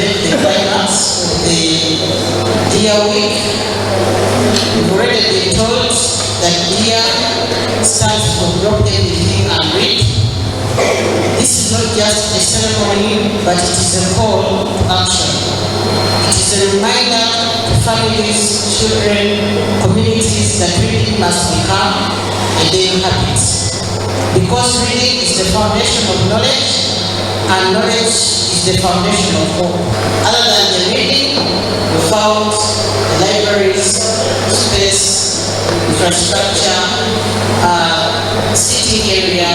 made the finals of the year week. We've already been told that year stands for Drop Everything and Read. This is not just a ceremony, but it is a call to action. It is a reminder to families, children, communities that reading must become a daily habit. Because reading is the foundation of knowledge, and knowledge is the foundation of hope. Other than the reading, we found libraries, space, infrastructure, sitting area,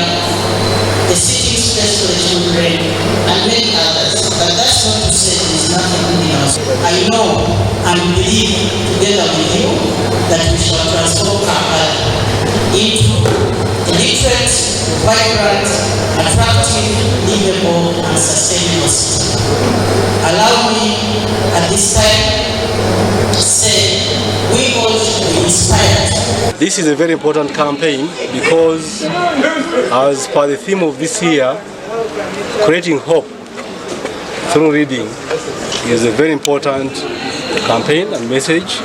the sitting space for the children, and many others. But that's not to say there is nothing in us. I know and believe together with you that we shall transform Kcca into a literate, vibrant, attractive, livable, and sustainable city. Allow me at this time to say we all should be inspired. This is a very important campaign because, as per the theme of this year, creating hope through reading is a very important campaign and message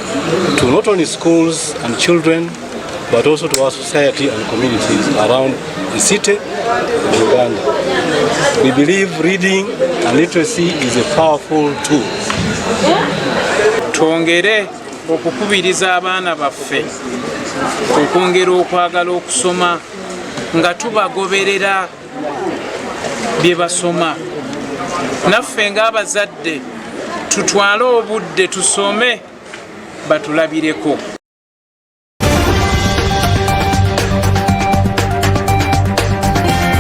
to not only schools and children, but also to our society and communities around the city of Uganda. We believe reading and literacy is a powerful tool. Twongere okukubiriza abaana baffe okwongera okwagala okusoma nga tubagoberera bye basoma. Naffe ng'abazadde tutwale obudde tusome batulabireko.